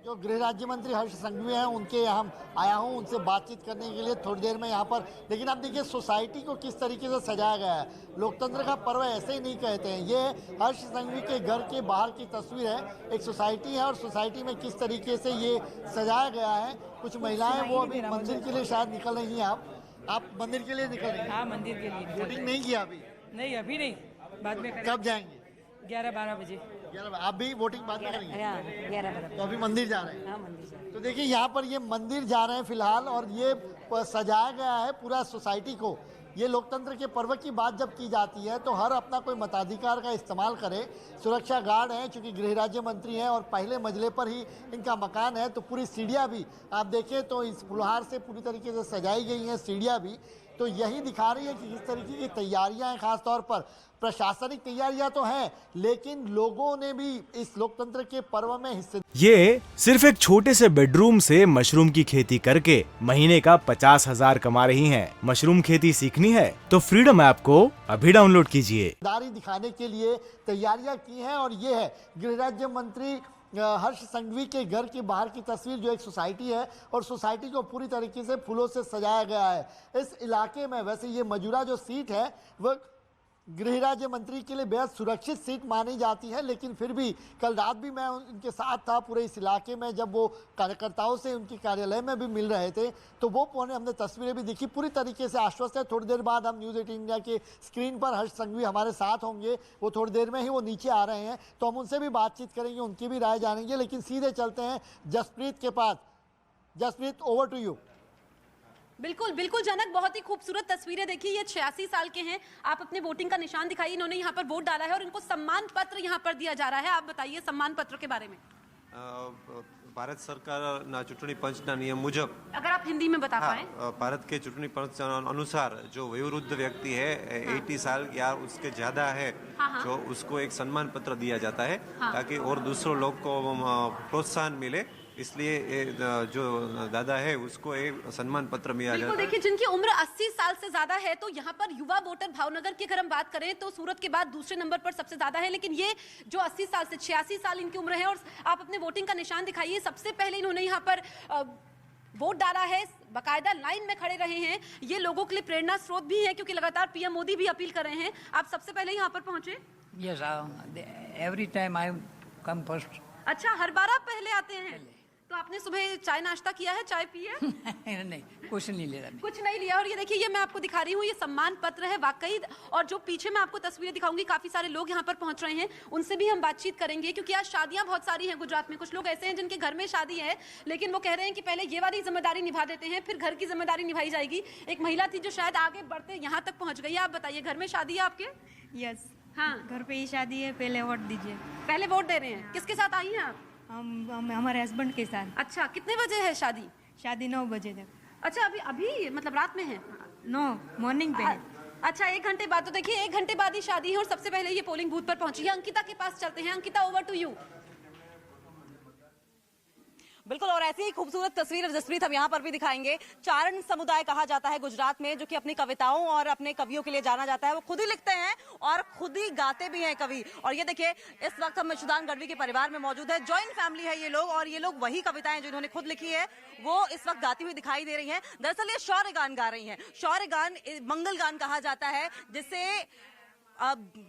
जो गृह राज्य मंत्री हर्ष संघवी हैं उनके यहाँ आया हूँ, उनसे बातचीत करने के लिए थोड़ी देर में यहाँ पर। लेकिन आप देखिए सोसाइटी को किस तरीके से सजाया गया है। लोकतंत्र का पर्व ऐसे ही नहीं कहते हैं। ये हर्ष संघवी के घर के बाहर की तस्वीर है। एक सोसाइटी है और सोसाइटी में किस तरीके से ये सजाया गया है। कुछ महिलाएं वो अभी मंदिर के लिए शायद निकल रही हैं। आप मंदिर के लिए निकल रही हैं? हाँ, मंदिर के लिए। वोटिंग नहीं किया अभी? नहीं, अभी नहीं, बाद में करेंगे। कब जाएंगे? 11-12 बजे। 11 आप भी वोटिंग बाद में करेंगे? 11-12। तो अभी मंदिर जा रहे हैं? हाँ, मंदिर जा रहे हैं। तो देखिए यहाँ पर ये मंदिर जा रहे हैं फिलहाल, और ये सजाया गया है पूरा सोसाइटी को। ये लोकतंत्र के पर्व की बात जब की जाती है तो हर अपना कोई मताधिकार का इस्तेमाल करे। सुरक्षा गार्ड हैं, चूंकि गृह राज्य मंत्री हैं और पहले मंजिले पर ही इनका मकान है, तो पूरी सीढ़ियाँ भी आप देखें तो इस फुलहार से पूरी तरीके से सजाई गई हैं सीढ़ियाँ भी। तो यही दिखा रही है कि किस तरीके की तैयारियां हैं। खासतौर पर प्रशासनिक तैयारियां तो हैं, लेकिन लोगों ने भी इस लोकतंत्र के पर्व में हिस्से। ये सिर्फ एक छोटे से बेडरूम से मशरूम की खेती करके महीने का 50,000 कमा रही हैं। मशरूम खेती सीखनी है तो फ्रीडम ऐप को अभी डाउनलोड कीजिए। दारी दिखाने के लिए तैयारियां की हैं, और ये है गृह राज्य मंत्री हर्ष संघवी के घर के बाहर की तस्वीर, जो एक सोसाइटी है और सोसाइटी को पूरी तरीके से फूलों से सजाया गया है। इस इलाके में वैसे ये मजूरा जो सीट है वह गृह राज्य मंत्री के लिए बेहद सुरक्षित सीट मानी जाती है, लेकिन फिर भी कल रात भी मैं उनके साथ था पूरे इस इलाके में। जब वो कार्यकर्ताओं से उनके कार्यालय में भी मिल रहे थे तो वो हमने तस्वीरें भी दिखी। पूरी तरीके से आश्वस्त है। थोड़ी देर बाद हम न्यूज़ 18 इंडिया के स्क्रीन पर हर्ष संघवी हमारे साथ होंगे। वो थोड़ी देर में ही वो नीचे आ रहे हैं, तो हम उनसे भी बातचीत करेंगे, उनकी भी राय जानेंगे। लेकिन सीधे चलते हैं जसप्रीत के पास। Jaspreet, over to you. बिल्कुल बिल्कुल जनक, बहुत ही खूबसूरत तस्वीरें देखिए। ये 86 साल के हैं। आप अपने वोटिंग का निशान दिखाइए। इन्होंने यहाँ पर वोट डाला है और इनको सम्मान पत्र यहाँ पर दिया जा रहा है। आप बताइए सम्मान पत्र के बारे में। ભારત સરકારના ચૂંટણી પંચના નિયમ મુજબ, अगर आप हिंदी में बता पाएं। भारत के चुनावी पंच अनुसार जो वयोवृद्ध व्यक्ति है 80 साल या उसके ज्यादा है, जो उसको एक सम्मान पत्र दिया जाता है ताकि और दूसरों लोग को प्रोत्साहन मिले। इसलिए जो दादा है उसको एक सम्मान पत्र मिला जाता है। देखिए, जिनकी उम्र 80 साल से ज्यादा है, तो यहाँ पर युवा वोटर भावनगर की अगर हम बात करें तो सूरत के बाद दूसरे नंबर पर सबसे ज्यादा है। लेकिन ये जो 80 साल से 86 साल इनकी उम्र है, और आप अपने वोटिंग का निशान दिखाइए। सबसे पहले इन्होंने यहाँ पर वोट डाला है, बाकायदा लाइन में खड़े रहे हैं। ये लोगों के लिए प्रेरणा स्रोत भी है, क्योंकि लगातार पीएम मोदी भी अपील कर रहे हैं। आप सबसे पहले यहाँ पर पहुंचे? Yes, every time I come first. अच्छा, हर बार आप पहले आते हैं? तो आपने सुबह चाय नाश्ता किया है, चाय पी है? नहीं, कुछ नहीं लिया। कुछ नहीं लिया। और ये देखिए, ये मैं आपको दिखा रही हूँ, ये सम्मान पत्र है वाकई। और जो पीछे मैं आपको तस्वीरें दिखाऊंगी, काफी सारे लोग यहाँ पर पहुंच रहे हैं, उनसे भी हम बातचीत करेंगे, क्योंकि आज शादियां बहुत सारी हैं गुजरात में। कुछ लोग ऐसे हैं जिनके घर में शादी है, लेकिन वो कह रहे हैं कि पहले ये वाली जिम्मेदारी निभा देते हैं, फिर घर की जिम्मेदारी निभाई जाएगी। एक महिला थी जो शायद आगे बढ़ते यहाँ तक पहुंच गई। आप बताइए, घर में शादी है आपके? यस, हाँ, घर पे ही शादी है। पहले वोट दीजिए। पहले वोट दे रहे हैं। किसके साथ आई हैं आप? हम हमारे हस्बैंड के साथ। अच्छा, कितने बजे है शादी? शादी 9 बजे तक। अच्छा, अभी मतलब रात में है? 9 मॉर्निंग पे है। अच्छा, 1 घंटे बाद। तो देखिए, 1 घंटे बाद ही शादी है और सबसे पहले ये पोलिंग बूथ पर पहुंची है। अंकिता के पास चलते हैं। Ankita, over to you. बिल्कुल, और ऐसी ही खूबसूरत तस्वीर जसप्रीत हम यहाँ पर भी दिखाएंगे। चारण समुदाय कहा जाता है गुजरात में, जो कि अपनी कविताओं और अपने कवियों के लिए जाना जाता है। वो खुद ही लिखते हैं और खुद ही गाते भी हैं कवि। और ये देखिए, इस वक्त हम सुदान गढ़वी के परिवार में मौजूद है। जॉइंट फैमिली है ये लोग, और ये लोग वही कविताएं जो इन्होंने खुद लिखी है वो इस वक्त गाती हुई दिखाई दे रही हैं। दरअसल ये शौर्य गान गा रही हैं। शौर्य गान मंगल गान कहा जाता है, जिसे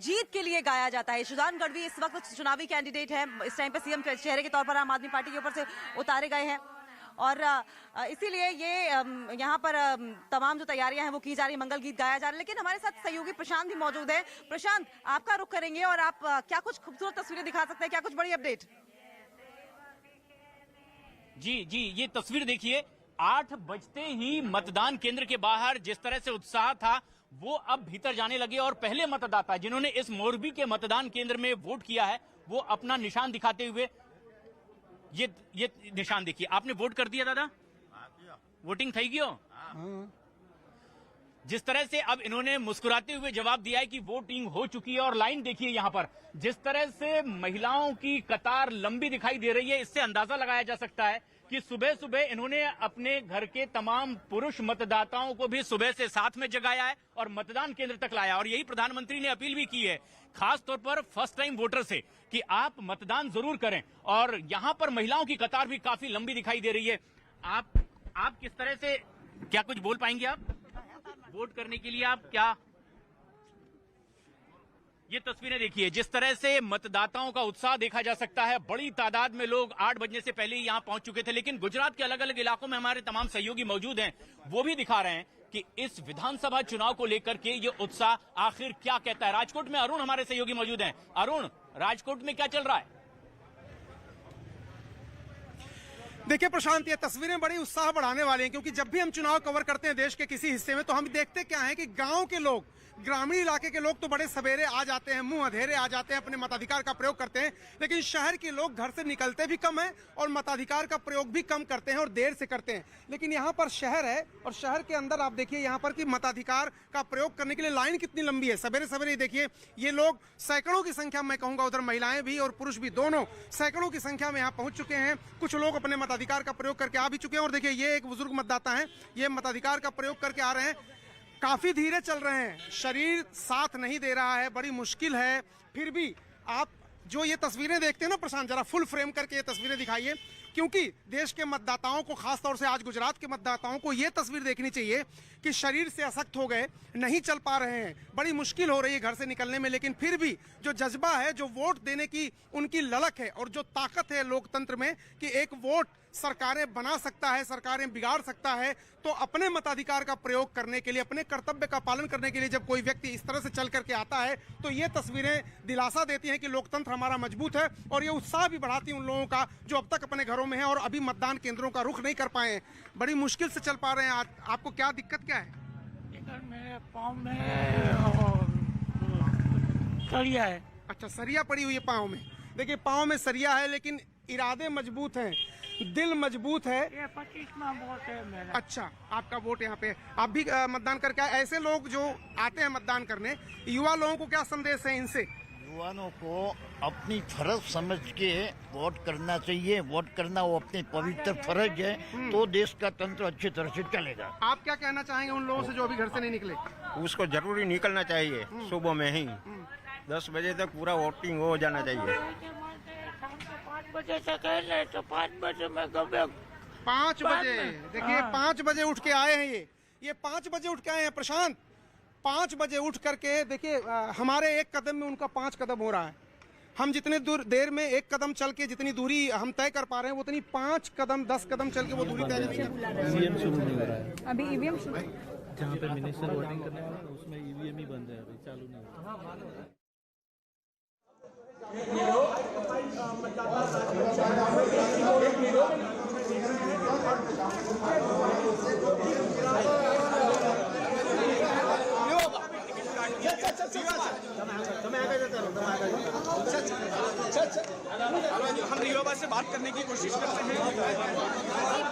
जीत के लिए गाया जाता है। सुदान गढ़वी इस वक्त चुनावी कैंडिडेट है। इस टाइम पे सीएम चेहरे के तौर पर आम आदमी पार्टी के ऊपर से उतारे गए हैं, और इसीलिए ये यहाँ पर तमाम जो तैयारियां हैं वो की जा रही, मंगल गीत गाया जा रहा है। लेकिन हमारे साथ सहयोगी प्रशांत भी मौजूद है। प्रशांत, आपका रुख करेंगे और आप क्या कुछ खूबसूरत तस्वीरें दिखा सकते हैं, क्या कुछ बड़ी अपडेट? जी, ये तस्वीर देखिए। 8 बजते ही मतदान केंद्र के बाहर जिस तरह से उत्साह था, वो अब भीतर जाने लगे। और पहले मतदाता जिन्होंने इस मोरबी के मतदान केंद्र में वोट किया है, वो अपना निशान दिखाते हुए, ये निशान देखिए। आपने वोट कर दिया दादा? वोटिंग થઈ ગયો? जिस तरह से अब इन्होंने मुस्कुराते हुए जवाब दिया है कि वोटिंग हो चुकी है। और लाइन देखिए यहां पर जिस तरह से महिलाओं की कतार लंबी दिखाई दे रही है, इससे अंदाजा लगाया जा सकता है कि सुबह सुबह इन्होंने अपने घर के तमाम पुरुष मतदाताओं को भी सुबह से साथ में जगाया है और मतदान केंद्र तक लाया। और यही प्रधानमंत्री ने अपील भी की है खास तौर पर फर्स्ट टाइम वोटर से कि आप मतदान जरूर करें। और यहां पर महिलाओं की कतार भी काफी लंबी दिखाई दे रही है। आप किस तरह से, क्या कुछ बोल पाएंगे आप वोट करने के लिए? आप क्या, ये तस्वीरें देखिए जिस तरह से मतदाताओं का उत्साह देखा जा सकता है। बड़ी तादाद में लोग 8 बजने से पहले ही यहां पहुंच चुके थे। लेकिन गुजरात के अलग अलग इलाकों में हमारे तमाम सहयोगी मौजूद हैं, वो भी दिखा रहे हैं कि इस विधानसभा चुनाव को लेकर के ये उत्साह आखिर क्या कहता है। राजकोट में अरुण हमारे सहयोगी मौजूद हैं। अरुण, राजकोट में क्या चल रहा है? देखिए प्रशांत, ये तस्वीरें बड़ी उत्साह बढ़ाने वाली हैं, क्योंकि जब भी हम चुनाव कवर करते हैं देश के किसी हिस्से में तो हम देखते क्या है कि गांव के लोग, ग्रामीण इलाके के लोग तो बड़े सवेरे आ जाते हैं, मुंह अधेरे आ जाते हैं, अपने मताधिकार का प्रयोग करते हैं। लेकिन शहर के लोग घर से निकलते भी कम है और मताधिकार का प्रयोग भी कम करते हैं और देर से करते हैं। लेकिन यहाँ पर शहर है और शहर के अंदर आप देखिए यहाँ पर कि मताधिकार का प्रयोग करने के लिए लाइन कितनी लंबी है। सवेरे सवेरे देखिए ये लोग सैकड़ों की संख्या में, कहूंगा उधर महिलाएं भी और पुरुष भी दोनों सैकड़ों की संख्या में यहाँ पहुंच चुके हैं। कुछ लोग अपने मताधिकार का प्रयोग करके आ भी चुके हैं। और देखिए ये एक बुजुर्ग मतदाता है, ये मताधिकार का प्रयोग करके आ रहे हैं। काफी धीरे चल रहे हैं, शरीर साथ नहीं दे रहा है, बड़ी मुश्किल है। फिर भी आप जो ये तस्वीरें देखते हैं ना प्रशांत, जरा फुल फ्रेम करके ये तस्वीरें दिखाइए, क्योंकि देश के मतदाताओं को, खासतौर से आज गुजरात के मतदाताओं को ये तस्वीर देखनी चाहिए कि शरीर से असक्त हो गए, नहीं चल पा रहे हैं, बड़ी मुश्किल हो रही है घर से निकलने में। लेकिन फिर भी जो जज्बा है, जो वोट देने की उनकी ललक है और जो ताकत है लोकतंत्र में कि एक वोट सरकारें बना सकता है, सरकारें बिगाड़ सकता है, तो अपने मताधिकार का प्रयोग करने के लिए, अपने कर्तव्य का पालन करने के लिए जब कोई व्यक्ति इस तरह से चल करके आता है तो ये तस्वीरें दिलासा देती हैं कि लोकतंत्र हमारा मजबूत है। और ये उत्साह भी बढ़ाती है उन लोगों का जो अब तक अपने घरों में है और अभी मतदान केंद्रों का रुख नहीं कर पाए हैं, बड़ी मुश्किल से चल पा रहे हैं। आपको क्या दिक्कत क्या है? मेरे पाँव में सरिया है। अच्छा, सरिया पड़ी हुई है पाँव में। देखिए पाँव में सरिया है लेकिन इरादे मजबूत हैं, दिल मजबूत है। ये 25वां वोट है मेरा। अच्छा, आपका वोट यहाँ पे, आप भी मतदान करके आए। ऐसे लोग जो आते हैं मतदान करने, युवा लोगों को क्या संदेश है इनसे? युवाओं को अपनी फर्ज समझ के वोट करना चाहिए। वोट करना वो अपनी पवित्र फर्ज है, तो देश का तंत्र अच्छी तरह से चलेगा। आप क्या कहना चाहेंगे उन लोगों से जो अभी घर से नहीं निकले? उसको जरूरी निकलना चाहिए, सुबह में ही 10 बजे तक पूरा वोटिंग हो जाना चाहिए। 5 बजे से कहले तो 5 बजे में कब 5 बजे, देखिए 5 बजे उठ के आए हैं। ये 5 बजे उठ के आए हैं प्रशांत। 5 बजे उठ करके देखिए, हमारे एक कदम में उनका 5 कदम हो रहा है। हम जितने देर में एक कदम चल के जितनी दूरी हम तय कर पा रहे हैं, उतनी 5 कदम 10 कदम चल के वो दूरी तय नहीं कर। अभी ईवीएम जहाँ पे मिनिस्टर वोटिंग करने वाला है उसमें ईवीएम ही बंद है, अभी चालू नहीं हो रहा। हम युवा से बात करने की कोशिश करते हैं।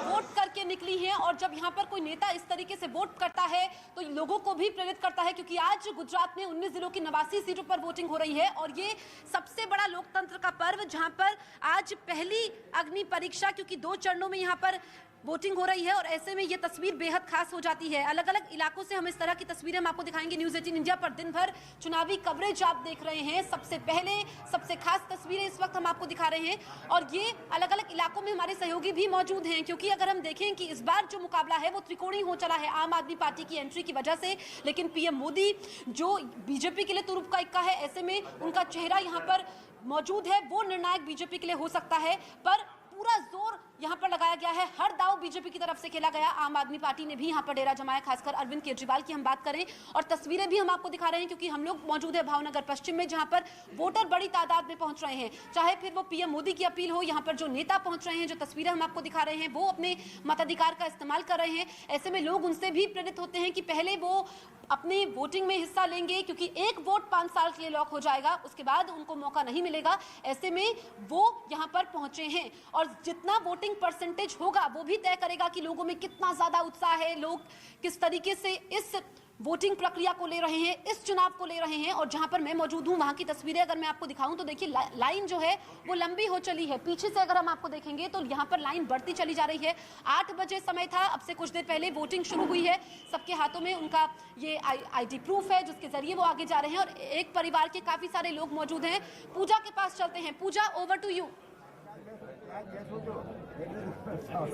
वोट करके निकली हैं और जब यहाँ पर कोई नेता इस तरीके से वोट करता है तो लोगों को भी प्रेरित करता है, क्योंकि आज गुजरात में 19 जिलों की 89 सीटों पर वोटिंग हो रही है और ये सबसे बड़ा लोकतंत्र का पर्व, जहां पर आज पहली अग्नि परीक्षा, क्योंकि 2 चरणों में यहाँ पर वोटिंग हो रही है और ऐसे में ये तस्वीर बेहद खास हो जाती है। अलग अलग इलाकों से हम इस तरह की तस्वीरें हम आपको दिखाएंगे। न्यूज़ 18 इंडिया पर दिन भर चुनावी कवरेज आप देख रहे हैं। सबसे पहले सबसे खास तस्वीरें इस वक्त हम आपको दिखा रहे हैं और ये अलग अलग इलाकों में हमारे सहयोगी भी मौजूद हैं, क्योंकि अगर हम देखें कि इस बार जो मुकाबला है वो त्रिकोणीय हो चला है आम आदमी पार्टी की एंट्री की वजह से। लेकिन पीएम मोदी जो बीजेपी के लिए तुरुप का इक्का है, ऐसे में उनका चेहरा यहाँ पर मौजूद है, वो निर्णायक बीजेपी के लिए हो सकता है। पर पूरा जोर यहाँ पर लगाया गया है, हर दाव बीजेपी की तरफ से खेला गया। आम आदमी पार्टी ने भी यहाँ पर डेरा जमाया, खासकर अरविंद केजरीवाल की हम बात करें और तस्वीरें भी हम आपको दिखा रहे हैं, क्योंकि हम लोग मौजूद है भावनगर पश्चिम में, जहाँ पर वोटर बड़ी तादाद में पहुंच रहे हैं। चाहे फिर वो पीएम मोदी की अपील हो, यहाँ पर जो नेता पहुंच रहे हैं, जो तस्वीरें हम आपको दिखा रहे हैं, वो अपने मताधिकार का इस्तेमाल कर रहे हैं। ऐसे में लोग उनसे भी प्रेरित होते हैं कि पहले वो अपनी वोटिंग में हिस्सा लेंगे, क्योंकि एक वोट 5 साल के लिए लॉक हो जाएगा, उसके बाद उनको मौका नहीं मिलेगा। ऐसे में वो यहाँ पर पहुंचे हैं और जितना वोटिंग परसेंटेज होगा वो भी तय करेगा कि लोगों में कितना ज्यादा उत्साह है, लोग किस तरीके से इस वोटिंग प्रक्रिया को ले रहे हैं, इस चुनाव को ले रहे हैं। और जहां पर मैं मौजूद हूं वहां की तस्वीरें अगर मैं आपको दिखाऊं तो देखिए लाइन जो है वो लंबी हो चली है। पीछे से अगर हम आपको देखेंगे तो यहां पर लाइन बढ़ती चली जा रही है। 8 बजे समय था, अब से कुछ देर पहले वोटिंग शुरू हुई है। सबके हाथों में उनका ये आईडी प्रूफ है जिसके जरिए वो आगे जा रहे हैं। और एक परिवार के काफी सारे लोग मौजूद हैं। पूजा के पास चलते हैं। पूजा, ओवर टू यू।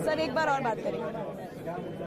सर एक बार और बात करेंगे।